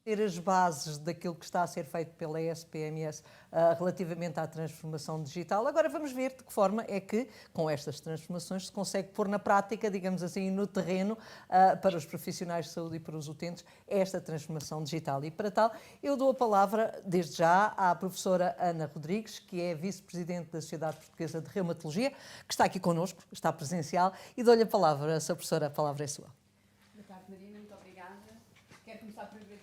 ter as bases daquilo que está a ser feito pela SPMS relativamente à transformação digital. Agora vamos ver de que forma é que, com estas transformações, se consegue pôr na prática, digamos assim, no terreno, para os profissionais de saúde e para os utentes, esta transformação digital. E para tal, eu dou a palavra, desde já, à professora Ana Rodrigues, que é vice-presidente da Sociedade Portuguesa de Reumatologia, que está aqui connosco, está presencial, e dou-lhe a palavra, Sra. Professora, a palavra é sua. Boa tarde, Marina, muito obrigada. Quero começar por agradecer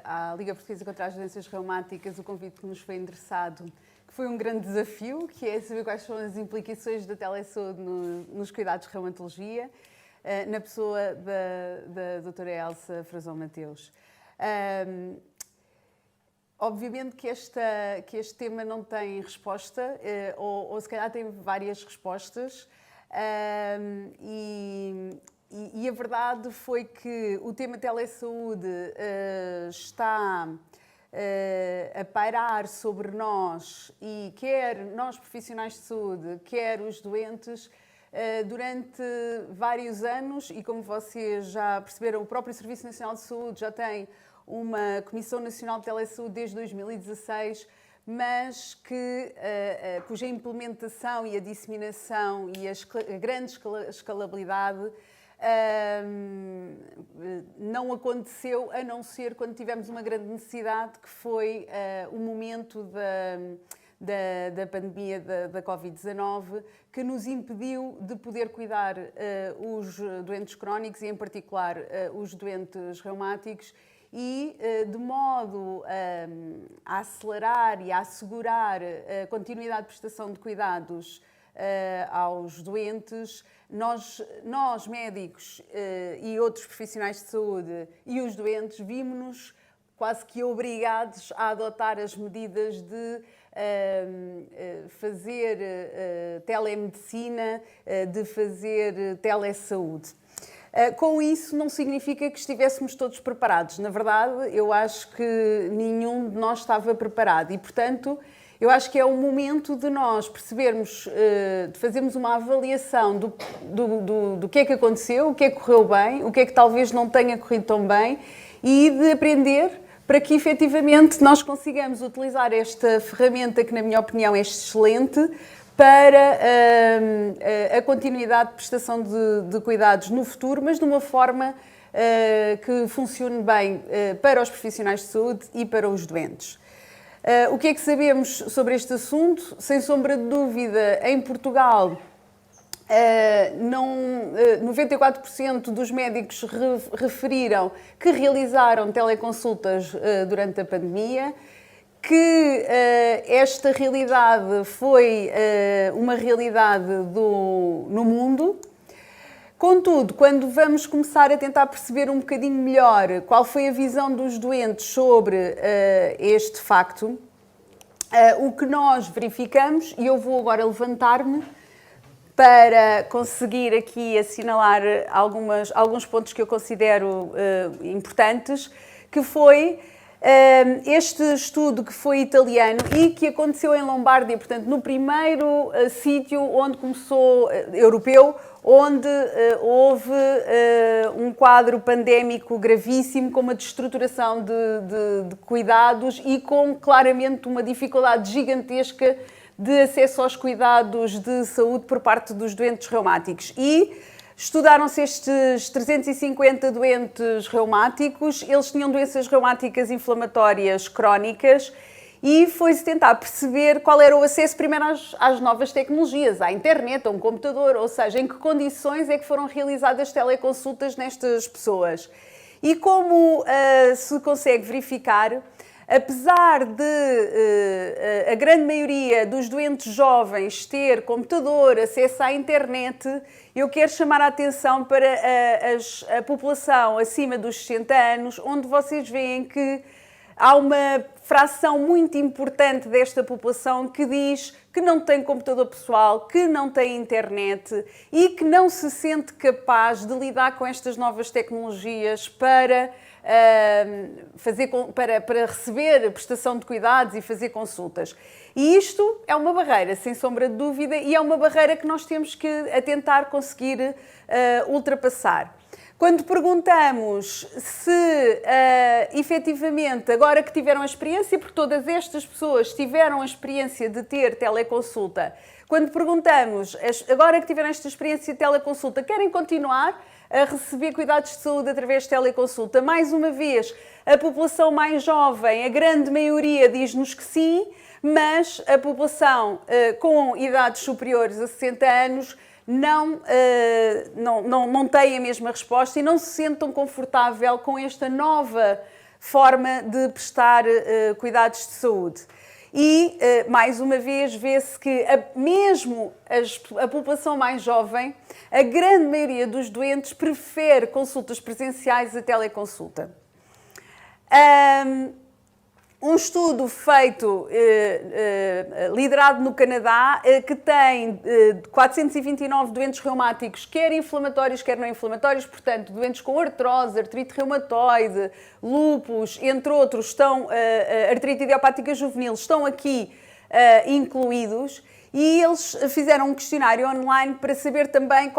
à Liga Portuguesa contra as Doenças Reumáticas o convite que nos foi endereçado, que foi um grande desafio, que é saber quais são as implicações da telesaúde nos cuidados de reumatologia, na pessoa da doutora Elsa Frazão Mateus. Obviamente que este tema não tem resposta, ou se calhar tem várias respostas, e a verdade foi que o tema telesaúde está a pairar sobre nós, e quer nós profissionais de saúde, quer os doentes, durante vários anos, e como vocês já perceberam, o próprio Serviço Nacional de Saúde já tem uma Comissão Nacional de Telesaúde desde 2016, mas cuja implementação e a disseminação e a grande escalabilidade não aconteceu, a não ser quando tivemos uma grande necessidade, que foi o momento da pandemia da Covid-19, que nos impediu de poder cuidar os doentes crónicos e, em particular, os doentes reumáticos, e de modo a acelerar e a assegurar a continuidade de prestação de cuidados aos doentes, nós médicos e outros profissionais de saúde e os doentes vimos-nos quase que obrigados a adotar as medidas de fazer telemedicina, de fazer telesaúde. Com isso, não significa que estivéssemos todos preparados. Na verdade, eu acho que nenhum de nós estava preparado e, portanto, eu acho que é o momento de nós percebermos, de fazermos uma avaliação do que é que aconteceu, o que é que correu bem, o que é que talvez não tenha corrido tão bem, e de aprender para que efetivamente nós consigamos utilizar esta ferramenta, que na minha opinião é excelente, para a continuidade de prestação de cuidados no futuro, mas de uma forma que funcione bem para os profissionais de saúde e para os doentes. O que é que sabemos sobre este assunto? Sem sombra de dúvida, em Portugal, 94% dos médicos referiram que realizaram teleconsultas durante a pandemia, que esta realidade foi uma realidade no mundo. Contudo, quando vamos começar a tentar perceber um bocadinho melhor qual foi a visão dos doentes sobre este facto, o que nós verificamos, e eu vou agora levantar-me para conseguir aqui assinalar alguns pontos que eu considero importantes, que foi este estudo que foi italiano e que aconteceu em Lombardia, portanto, no primeiro sítio onde começou, europeu, onde houve um quadro pandémico gravíssimo, com uma destruturação de cuidados e com claramente uma dificuldade gigantesca de acesso aos cuidados de saúde por parte dos doentes reumáticos. E estudaram-se estes 350 doentes reumáticos, eles tinham doenças reumáticas inflamatórias crónicas, e foi-se tentar perceber qual era o acesso primeiro às novas tecnologias, à internet, a um computador, ou seja, em que condições é que foram realizadas teleconsultas nestas pessoas. E como se consegue verificar, apesar de a grande maioria dos doentes jovens ter computador, acesso à internet, eu quero chamar a atenção para a população acima dos 60 anos, onde vocês veem que há uma fração muito importante desta população que diz que não tem computador pessoal, que não tem internet e que não se sente capaz de lidar com estas novas tecnologias para receber prestação de cuidados e fazer consultas. E isto é uma barreira, sem sombra de dúvida, e é uma barreira que nós temos que tentar conseguir ultrapassar. Quando perguntamos se efetivamente, agora que tiveram a experiência, porque todas estas pessoas tiveram a experiência de ter teleconsulta, quando perguntamos, agora que tiveram esta experiência de teleconsulta, querem continuar a receber cuidados de saúde através de teleconsulta? Mais uma vez, a população mais jovem, a grande maioria diz-nos que sim, mas a população com idades superiores a 60 anos não têm a mesma resposta e não se sentem confortável com esta nova forma de prestar cuidados de saúde. E, mais uma vez, vê-se que mesmo a população mais jovem, a grande maioria dos doentes prefere consultas presenciais a teleconsulta. Um estudo feito, liderado no Canadá, que tem 429 doentes reumáticos, quer inflamatórios, quer não inflamatórios, portanto, doentes com artrose, artrite reumatoide, lúpus, entre outros, artrite idiopática juvenil, estão aqui incluídos. E eles fizeram um questionário online para saber também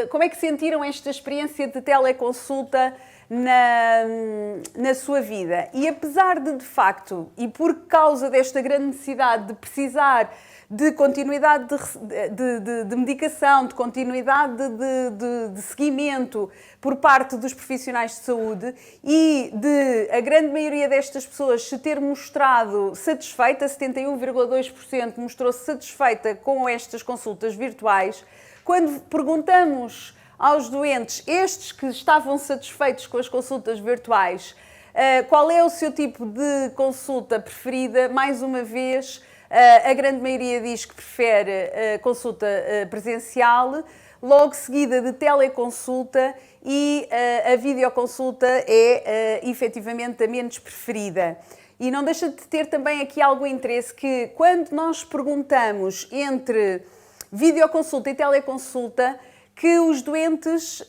como é que sentiram esta experiência de teleconsulta na sua vida. E apesar de facto, e por causa desta grande necessidade de precisar de continuidade de medicação, de continuidade de seguimento por parte dos profissionais de saúde e de a grande maioria destas pessoas se ter mostrado satisfeita, 71,2% mostrou-se satisfeita com estas consultas virtuais, quando perguntamos aos doentes, estes que estavam satisfeitos com as consultas virtuais, qual é o seu tipo de consulta preferida? Mais uma vez, a grande maioria diz que prefere consulta presencial, logo seguida de teleconsulta, e a videoconsulta é efetivamente a menos preferida. E não deixa de ter também aqui algum interesse que, quando nós perguntamos entre videoconsulta e teleconsulta, que os doentes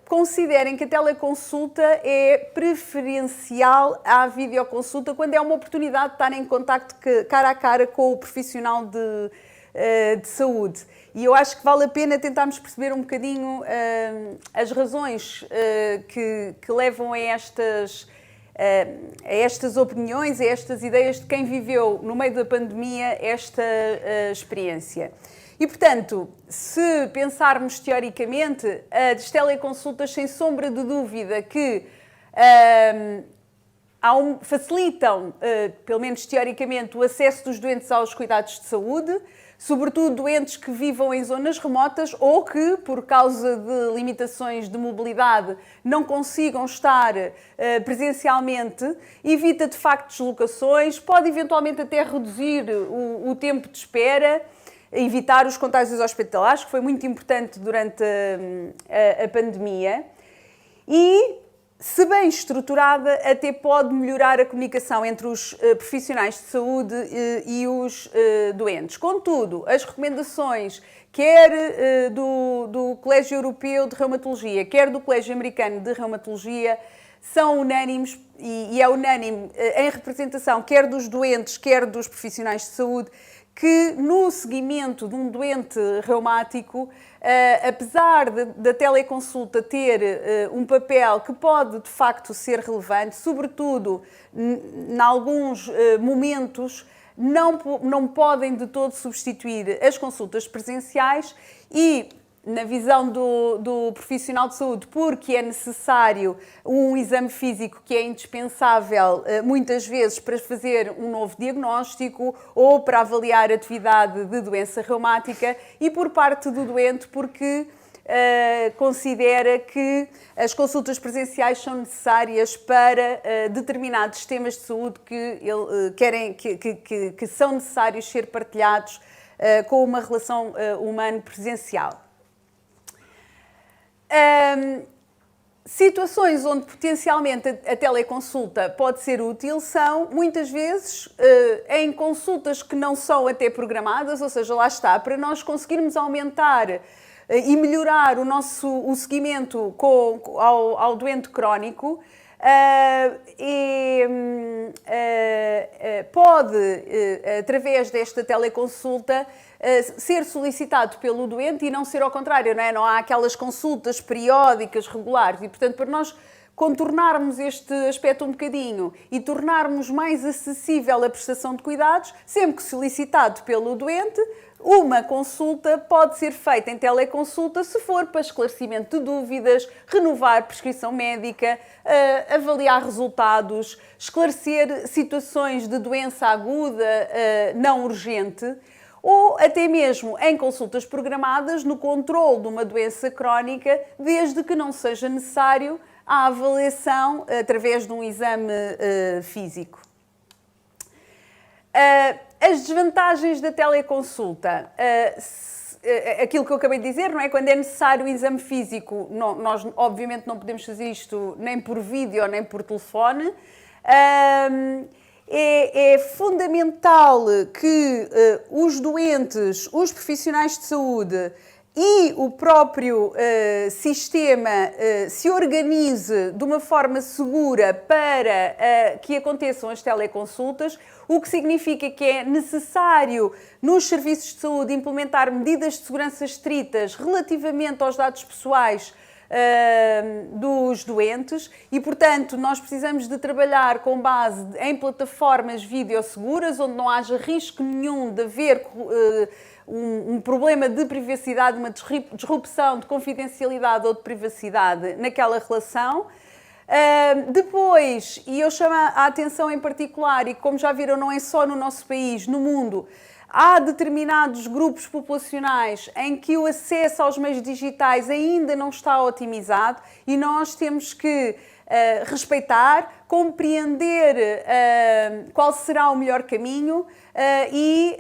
considerem que a teleconsulta é preferencial à videoconsulta quando é uma oportunidade de estar em contacto cara a cara com o profissional de saúde. E eu acho que vale a pena tentarmos perceber um bocadinho as razões que levam a estas opiniões, a estas ideias de quem viveu no meio da pandemia esta experiência. E, portanto, se pensarmos teoricamente, as teleconsultas, sem sombra de dúvida, que facilitam, pelo menos teoricamente, o acesso dos doentes aos cuidados de saúde, sobretudo doentes que vivam em zonas remotas ou que, por causa de limitações de mobilidade, não consigam estar presencialmente, evita de facto deslocações, pode eventualmente até reduzir o tempo de espera, evitar os contágios hospitalares, que foi muito importante durante a pandemia, e, se bem estruturada, até pode melhorar a comunicação entre os profissionais de saúde e os doentes. Contudo, as recomendações, quer do Colégio Europeu de Reumatologia, quer do Colégio Americano de Reumatologia, são unânimes e é unânime em representação quer dos doentes, quer dos profissionais de saúde, que no seguimento de um doente reumático, apesar da teleconsulta ter um papel que pode de facto ser relevante, sobretudo em alguns momentos, não podem de todo substituir as consultas presenciais e, na visão do profissional de saúde, porque é necessário um exame físico que é indispensável muitas vezes para fazer um novo diagnóstico ou para avaliar a atividade de doença reumática, e por parte do doente porque considera que as consultas presenciais são necessárias para determinados sistemas de saúde que são necessários ser partilhados com uma relação humano-presencial. Situações onde potencialmente a teleconsulta pode ser útil são, muitas vezes, em consultas que não são até programadas, ou seja, lá está, para nós conseguirmos aumentar e melhorar o seguimento ao doente crónico, pode, através desta teleconsulta, ser solicitado pelo doente e não ser ao contrário, não é? Não há aquelas consultas periódicas, regulares, e portanto para nós contornarmos este aspecto um bocadinho e tornarmos mais acessível a prestação de cuidados, sempre que solicitado pelo doente, uma consulta pode ser feita em teleconsulta se for para esclarecimento de dúvidas, renovar prescrição médica, avaliar resultados, esclarecer situações de doença aguda não urgente, ou até mesmo em consultas programadas no controle de uma doença crónica, desde que não seja necessário a avaliação através de um exame físico. As desvantagens da teleconsulta, aquilo que eu acabei de dizer, não é? Quando é necessário o exame físico, nós obviamente não podemos fazer isto nem por vídeo nem por telefone. É fundamental que os doentes, os profissionais de saúde e o próprio sistema se organize de uma forma segura para que aconteçam as teleconsultas, o que significa que é necessário nos serviços de saúde implementar medidas de segurança estritas relativamente aos dados pessoais dos doentes e, portanto, nós precisamos de trabalhar com base em plataformas videosseguras, onde não haja risco nenhum de haver um problema de privacidade, uma disrupção de confidencialidade ou de privacidade naquela relação. Depois, e eu chamo a atenção em particular, e como já viram, não é só no nosso país, no mundo, há determinados grupos populacionais em que o acesso aos meios digitais ainda não está otimizado e nós temos que respeitar, compreender qual será o melhor caminho e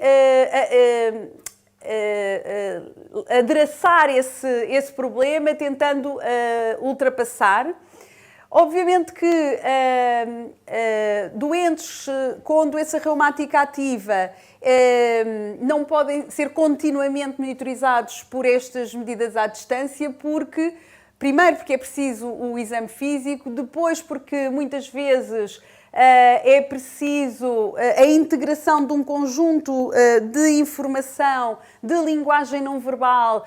adereçar esse problema, tentando ultrapassar. Obviamente que doentes com doença reumática ativa não podem ser continuamente monitorizados por estas medidas à distância, porque, primeiro, porque é preciso o exame físico, depois porque muitas vezes é preciso a integração de um conjunto de informação, de linguagem não verbal,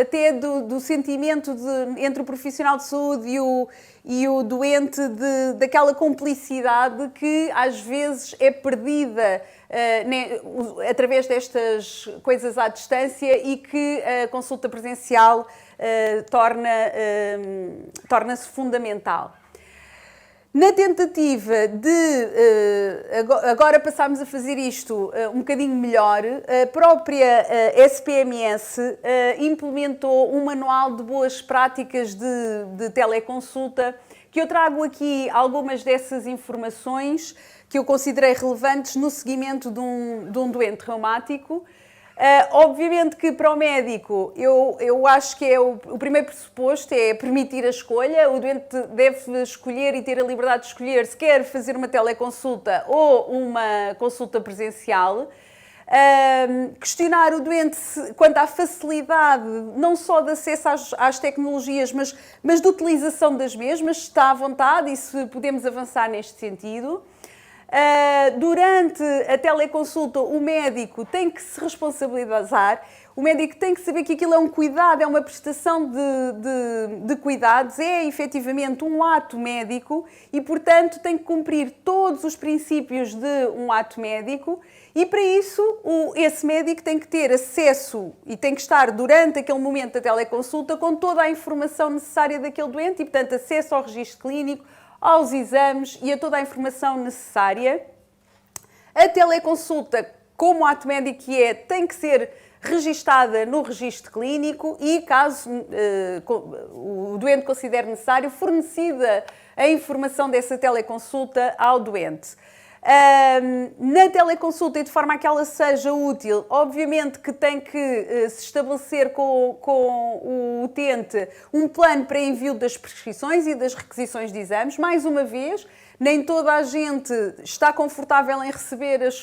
até do sentimento entre o profissional de saúde e o doente, daquela complicidade que às vezes é perdida através destas coisas à distância e que a consulta presencial torna-se fundamental. Na tentativa de agora passarmos a fazer isto um bocadinho melhor, a própria SPMS implementou um manual de boas práticas de teleconsulta, que eu trago aqui algumas dessas informações que eu considerei relevantes no seguimento de um doente reumático. Obviamente que para o médico, eu acho que o primeiro pressuposto é permitir a escolha. O doente deve escolher e ter a liberdade de escolher se quer fazer uma teleconsulta ou uma consulta presencial. Questionar o doente quanto à facilidade, não só de acesso às tecnologias, mas de utilização das mesmas, se está à vontade e se podemos avançar neste sentido. Durante a teleconsulta, o médico tem que se responsabilizar, o médico tem que saber que aquilo é um cuidado, é uma prestação de cuidados, é efetivamente um ato médico e, portanto, tem que cumprir todos os princípios de um ato médico e, para isso, esse médico tem que ter acesso e tem que estar, durante aquele momento da teleconsulta, com toda a informação necessária daquele doente e, portanto, acesso ao registro clínico, aos exames e a toda a informação necessária. A teleconsulta, como ato médico que é, tem que ser registada no registro clínico e, caso o doente considere necessário, fornecida a informação dessa teleconsulta ao doente. Na teleconsulta, e de forma a que ela seja útil, obviamente que tem que se estabelecer com o utente um plano para envio das prescrições e das requisições de exames. Mais uma vez, nem toda a gente está confortável em receber as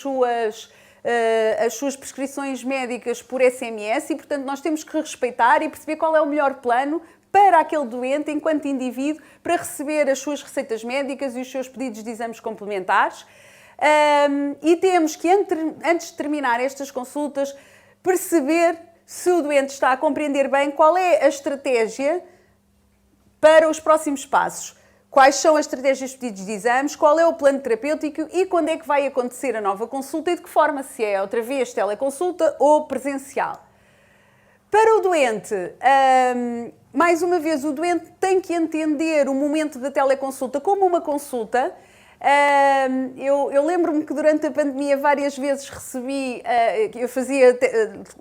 suas prescrições médicas por SMS e, portanto, nós temos que respeitar e perceber qual é o melhor plano para aquele doente, enquanto indivíduo, para receber as suas receitas médicas e os seus pedidos de exames complementares. E temos que, antes de terminar estas consultas, perceber se o doente está a compreender bem qual é a estratégia para os próximos passos. Quais são as estratégias de pedidos de exames, qual é o plano terapêutico e quando é que vai acontecer a nova consulta e de que forma, se é outra vez teleconsulta ou presencial. Para o doente, mais uma vez, o doente tem que entender o momento da teleconsulta como uma consulta. Eu lembro-me que durante a pandemia várias vezes recebi, eu fazia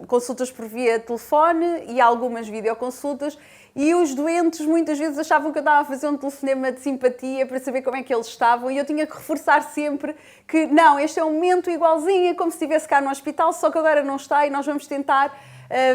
consultas por via telefone e algumas videoconsultas e os doentes muitas vezes achavam que eu estava a fazer um telefonema de simpatia para saber como é que eles estavam e eu tinha que reforçar sempre que não, este é um momento igualzinho, é como se estivesse cá no hospital, só que agora não está e nós vamos tentar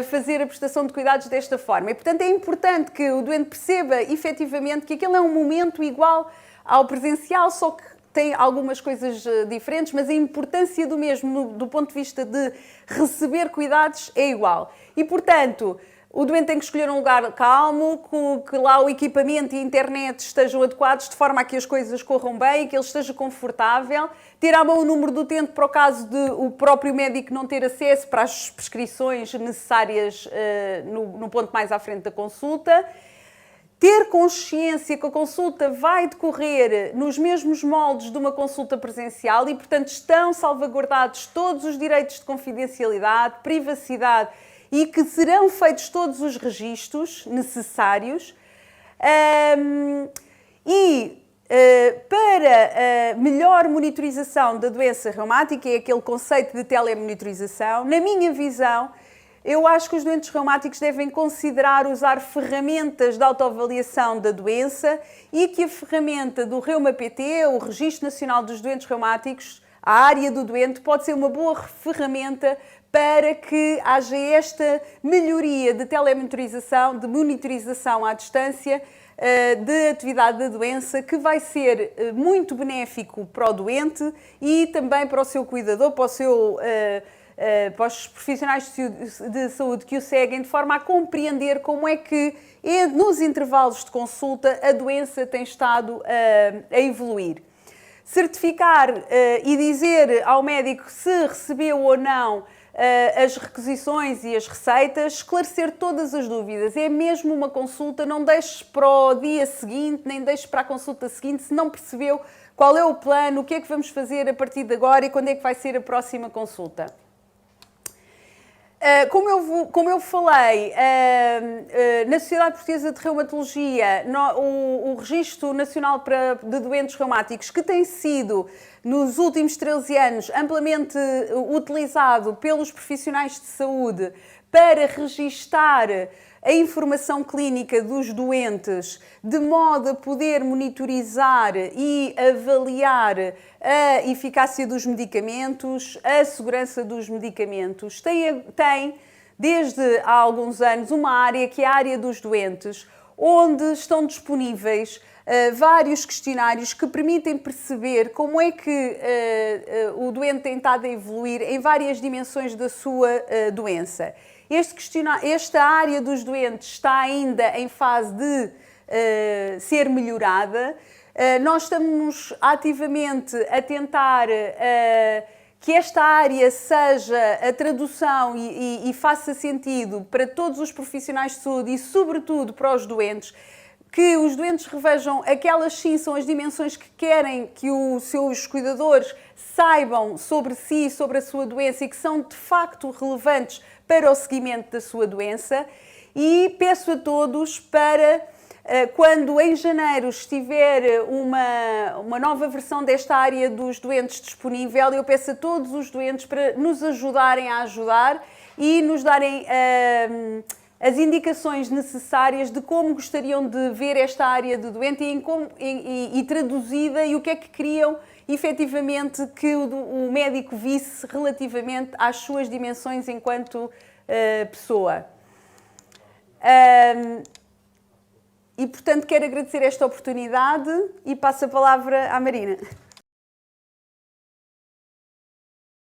fazer a prestação de cuidados desta forma. E, portanto, é importante que o doente perceba efetivamente que aquele é um momento igual ao presencial, só que tem algumas coisas diferentes, mas a importância do mesmo do ponto de vista de receber cuidados é igual. E, portanto, o doente tem que escolher um lugar calmo, que lá o equipamento e a internet estejam adequados de forma a que as coisas corram bem, que ele esteja confortável, ter à mão o número do utente para o caso de o próprio médico não ter acesso para as prescrições necessárias no ponto mais à frente da consulta, ter consciência que a consulta vai decorrer nos mesmos moldes de uma consulta presencial e, portanto, estão salvaguardados todos os direitos de confidencialidade, privacidade e que serão feitos todos os registros necessários. Para melhor monitorização da doença reumática, é aquele conceito de telemonitorização, na minha visão, eu acho que os doentes reumáticos devem considerar usar ferramentas de autoavaliação da doença e que a ferramenta do Reuma-PT, o Registro Nacional dos Doentes Reumáticos, a área do doente, pode ser uma boa ferramenta para que haja esta melhoria de telemonitorização, de monitorização à distância de atividade da doença, que vai ser muito benéfico para o doente e também para o seu cuidador, para os profissionais de saúde que o seguem, de forma a compreender como é que, nos intervalos de consulta, a doença tem estado a evoluir. Certificar e dizer ao médico se recebeu ou não as requisições e as receitas, esclarecer todas as dúvidas. É mesmo uma consulta, não deixes para o dia seguinte, nem deixes para a consulta seguinte, se não percebeu qual é o plano, o que é que vamos fazer a partir de agora e quando é que vai ser a próxima consulta. Como eu falei, na Sociedade Portuguesa de Reumatologia, o Registro Nacional de Doentes Reumáticos, que tem sido, nos últimos 13 anos, amplamente utilizado pelos profissionais de saúde para registar a informação clínica dos doentes, de modo a poder monitorizar e avaliar a eficácia dos medicamentos, a segurança dos medicamentos. Tem, desde há alguns anos, uma área que é a área dos doentes, onde estão disponíveis vários questionários que permitem perceber como é que o doente tem estado a evoluir em várias dimensões da sua doença. Esta área dos doentes está ainda em fase de ser melhorada. Nós estamos ativamente a tentar que esta área seja a tradução e faça sentido para todos os profissionais de saúde e, sobretudo, para os doentes, que os doentes revejam aquelas sim são as dimensões que querem que os seus cuidadores saibam sobre si, sobre a sua doença e que são de facto relevantes para o seguimento da sua doença. E peço a todos para, quando em janeiro estiver uma nova versão desta área dos doentes disponível, eu peço a todos os doentes para nos ajudarem a ajudar e nos darem as indicações necessárias de como gostariam de ver esta área do doente e traduzida e o que é que queriam efetivamente que o médico visse relativamente às suas dimensões enquanto pessoa. E, portanto, quero agradecer esta oportunidade e passo a palavra à Marina.